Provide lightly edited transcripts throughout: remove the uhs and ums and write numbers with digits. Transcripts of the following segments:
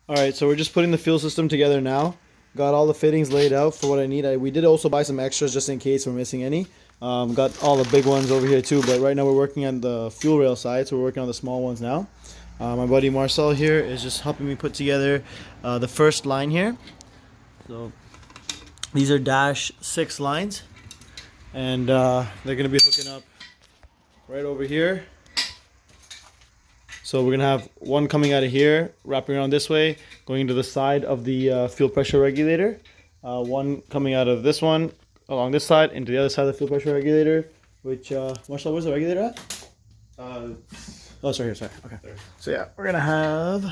Alright, so we're just putting the fuel system together now. Got all the fittings laid out for what I need. We did also buy some extras just in case we're missing any. Got all the big ones over here too, but right now we're working on the fuel rail side, so we're working on the small ones now. My buddy Marcel here is just helping me put together the first line here. So these are -6 lines, and they're going to be hooking up right over here. So we're going to have one coming out of here, wrapping around this way, going into the side of the fuel pressure regulator. One coming out of this one, along this side, into the other side of the fuel pressure regulator, which, Marcel, where's the regulator at? Oh, sorry, here, sorry. Okay. So yeah, we're going to have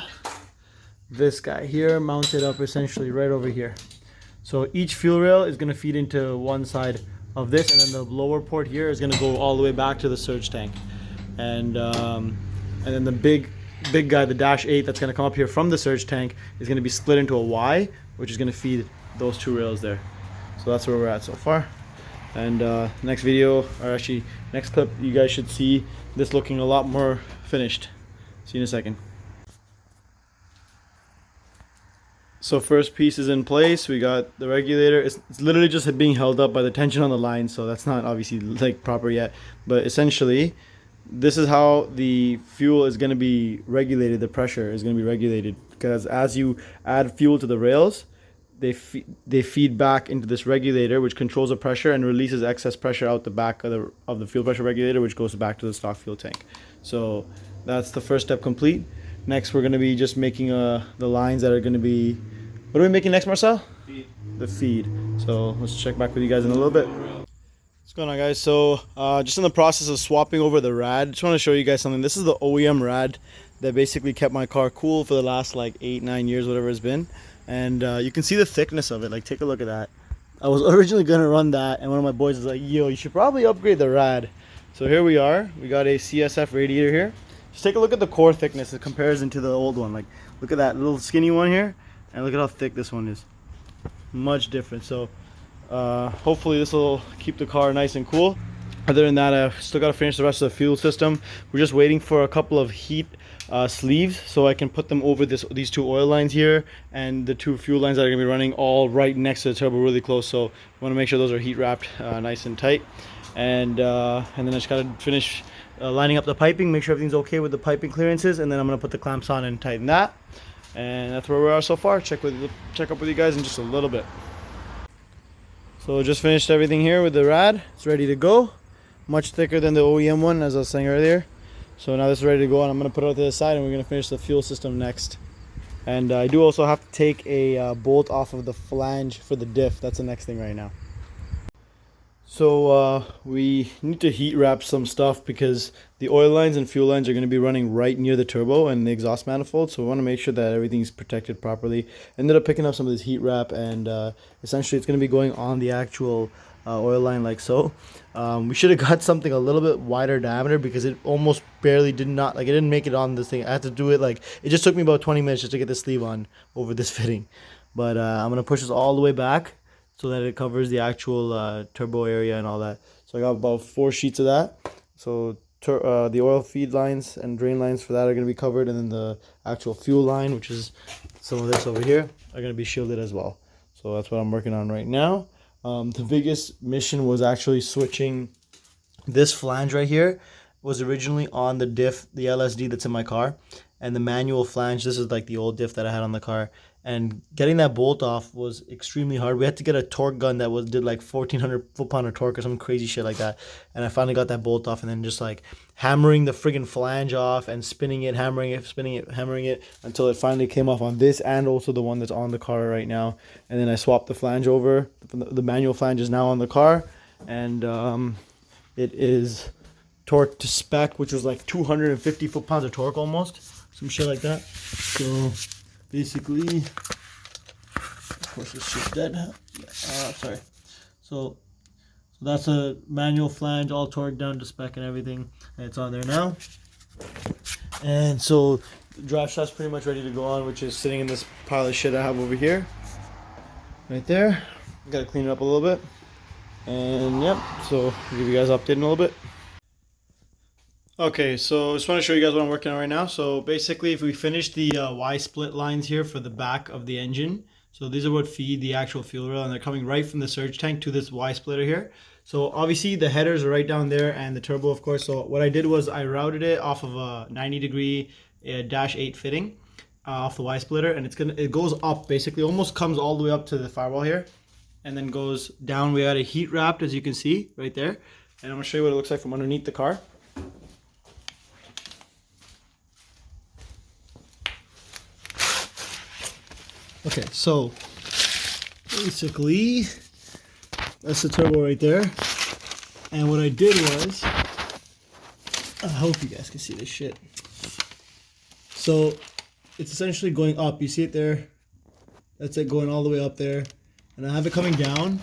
this guy here mounted up essentially right over here. So each fuel rail is going to feed into one side of this, and then the lower port here is going to go all the way back to the surge tank. And then the big guy, the -8, that's going to come up here from the surge tank is going to be split into a Y, which is going to feed those two rails there. So that's where we're at so far. And next video, or actually next clip, you guys should see this looking a lot more finished. See you in a second. So first piece is in place. We got the regulator. It's literally just being held up by the tension on the line, so that's not obviously like proper yet. But essentially, this is how the fuel is going to be regulated. The pressure is going to be regulated because as you add fuel to the rails, they feed back into this regulator, which controls the pressure and releases excess pressure out the back of the fuel pressure regulator, which goes back to the stock fuel tank. So that's the first step complete. Next, we're going to be just making the lines that are going to be. What are we making next, Marcel? Feed. The feed. So let's check back with you guys in a little bit. What's going on, guys? So just in the process of swapping over the rad, just want to show you guys something. This is the OEM rad that basically kept my car cool for the last like 8-9 years, whatever it's been. And you can see the thickness of it. Like, take a look at that. I was originally gonna run that, and one of my boys was like, yo, you should probably upgrade the rad. So here we are. We got a CSF radiator here. Just take a look at the core thickness in comparison to the old one. Like, look at that little skinny one here, and look at how thick this one is. Much different. So hopefully this will keep the car nice and cool. Other than that, I've still got to finish the rest of the fuel system. We're just waiting for a couple of heat sleeves so I can put them over these two oil lines here and the two fuel lines that are going to be running all right next to the turbo, really close. So we want to make sure those are heat wrapped nice and tight. And then I just got to finish lining up the piping, make sure everything's okay with the piping clearances, and then I'm going to put the clamps on and tighten that. And that's where we are so far. Check up with you guys in just a little bit. So just finished everything here with the rad. It's ready to go. Much thicker than the OEM one, as I was saying earlier. So now this is ready to go, and I'm going to put it out to the side, and we're going to finish the fuel system next. And I do also have to take a bolt off of the flange for the diff. That's the next thing right now. So we need to heat wrap some stuff because the oil lines and fuel lines are going to be running right near the turbo and the exhaust manifold. So we want to make sure that everything's protected properly. Ended up picking up some of this heat wrap, and essentially it's going to be going on the actual oil line like so. We should have got something a little bit wider diameter because it almost barely it didn't make it on this thing. I had to do it it just took me about 20 minutes just to get the sleeve on over this fitting. But I'm going to push this all the way back so that it covers the actual turbo area and all that. So I got about 4 sheets of that. So the oil feed lines and drain lines for that are going to be covered, and then the actual fuel line, which is some of this over here, are going to be shielded as well. So that's what I'm working on right now. The biggest mission was actually switching this flange right here. Was originally on the diff, the LSD that's in my car, and the manual flange, this is like the old diff that I had on the car, and getting that bolt off was extremely hard. We had to get a torque gun that did like 1400 foot-pound of torque or some crazy shit like that, and I finally got that bolt off, and then just like hammering the friggin' flange off and spinning it, hammering it, spinning it, hammering it until it finally came off on this and also the one that's on the car right now. And then I swapped the flange over. The manual flange is now on the car, and it is torque to spec, which was like 250 foot-pounds of torque almost, some shit like that. So basically, of course this shit's dead. Sorry. So that's a manual flange, all torqued down to spec and everything, and it's on there now. And so the drive shaft's pretty much ready to go on, which is sitting in this pile of shit I have over here, right there. Gotta clean it up a little bit, and yep. So I'll give you guys an update in a little bit. Okay, so I just want to show you guys what I'm working on right now. So basically, if we finish the Y split lines here for the back of the engine, so these are what feed the actual fuel rail, and they're coming right from the surge tank to this Y splitter here. So obviously the headers are right down there, and the turbo, of course. So what I did was I routed it off of a 90-degree -8 fitting off the Y splitter, and it goes up basically, almost comes all the way up to the firewall here, and then goes down. We had a heat wrapped, as you can see right there, and I'm gonna show you what it looks like from underneath the car. Okay, so basically that's the turbo right there, and what I did was, I hope you guys can see this shit. So it's essentially going up, you see it there, that's it going all the way up there, and I have it coming down,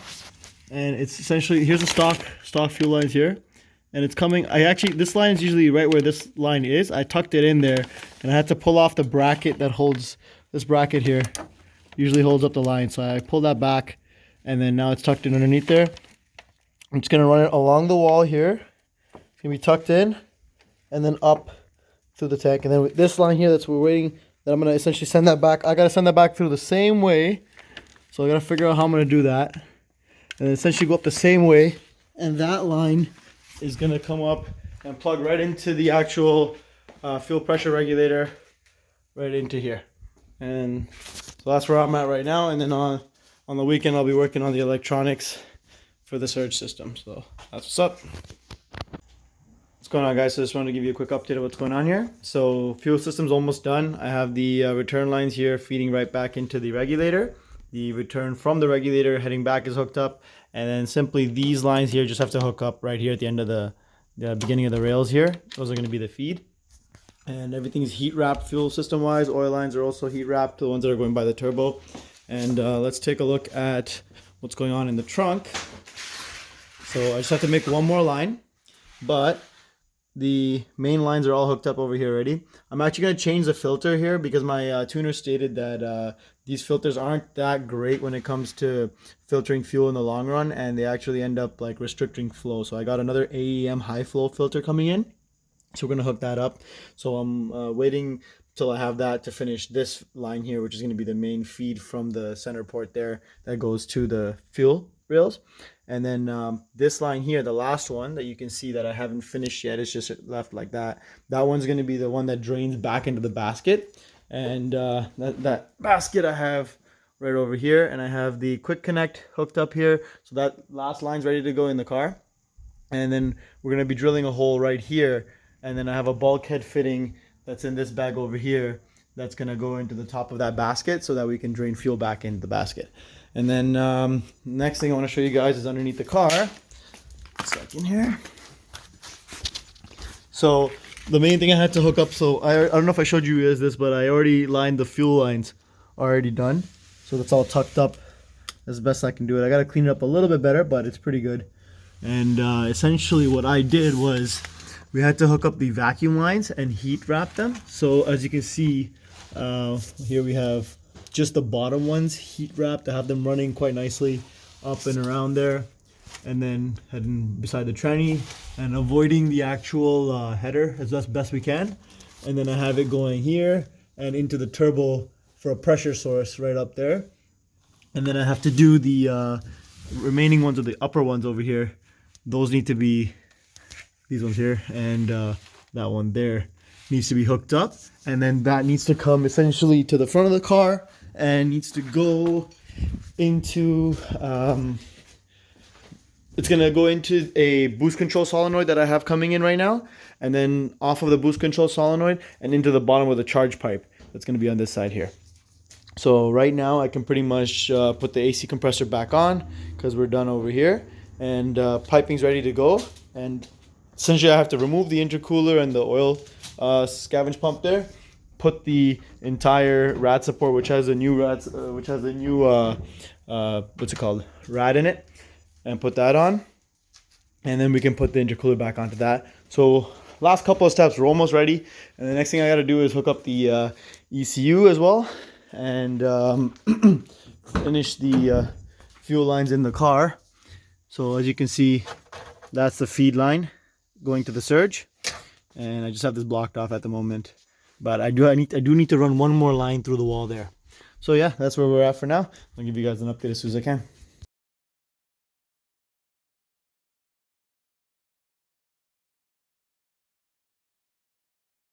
and it's essentially, here's the stock fuel lines here, and it's coming, this line is usually right where this line is. I tucked it in there, and I had to pull off the bracket that holds, this bracket here usually holds up the line, so I pulled that back, and then now it's tucked in underneath there. I'm just gonna run it along the wall here. It's gonna be tucked in, and then up through the tank, and then with this line here, that's what we're waiting, that I'm gonna essentially send that back. I gotta send that back through the same way, so I gotta figure out how I'm gonna do that, and then essentially go up the same way, and that line is gonna come up and plug right into the actual fuel pressure regulator, right into here. And so that's where I'm at right now, and then on the weekend I'll be working on the electronics for the surge system. So that's what's up. What's going on, guys? So just wanted to give you a quick update of what's going on here. So fuel system's almost done. I have the return lines here feeding right back into the regulator. The return from the regulator heading back is hooked up, and then simply these lines here just have to hook up right here at the end of the beginning of the rails here. Those are going to be the feed. And everything's heat wrapped fuel system wise. Oil lines are also heat wrapped, the ones that are going by the turbo. And let's take a look at what's going on in the trunk. So I just have to make one more line, but the main lines are all hooked up over here already. I'm actually going to change the filter here because my tuner stated that these filters aren't that great when it comes to filtering fuel in the long run, and they actually end up like restricting flow. So I got another AEM high flow filter coming in. So we're going to hook that up. So I'm waiting till I have that to finish this line here, which is going to be the main feed from the center port there that goes to the fuel rails. And then this line here, the last one that you can see that I haven't finished yet, it's just left like that. That one's going to be the one that drains back into the basket. And that basket I have right over here. And I have the quick connect hooked up here. So that last line's ready to go in the car. And then we're going to be drilling a hole right here. And then I have a bulkhead fitting that's in this bag over here that's going to go into the top of that basket so that we can drain fuel back into the basket. And then next thing I want to show you guys is underneath the car. It's like in here. So the main thing I had to hook up, so I don't know if I showed you guys this, but I already lined the fuel lines, already done. So that's all tucked up as best I can do it. I got to clean it up a little bit better, but it's pretty good. And essentially what I did was, we had to hook up the vacuum lines and heat wrap them. So as you can see, here we have just the bottom ones heat wrapped. I have them running quite nicely up and around there. And then heading beside the tranny and avoiding the actual header as best we can. And then I have it going here and into the turbo for a pressure source right up there. And then I have to do the remaining ones, or the upper ones over here. Those need to be these ones here, and that one there needs to be hooked up, and then that needs to come essentially to the front of the car and needs to go into it's going to go into a boost control solenoid that I have coming in right now, and then off of the boost control solenoid and into the bottom of the charge pipe that's going to be on this side here. So right now I can pretty much put the AC compressor back on because we're done over here, and piping's ready to go. And essentially I have to remove the intercooler and the oil scavenge pump there, put the entire rad support, which has a new rad, what's it called, rad in it, and put that on, and then we can put the intercooler back onto that. So last couple of steps, we're almost ready, and the next thing I got to do is hook up the ECU as well, and finish the fuel lines in the car. So as you can see, that's the feed line going to the surge, and I just have this blocked off at the moment. But I do need to run one more line through the wall there. So yeah, that's where we're at for now. I'll give you guys an update as soon as I can.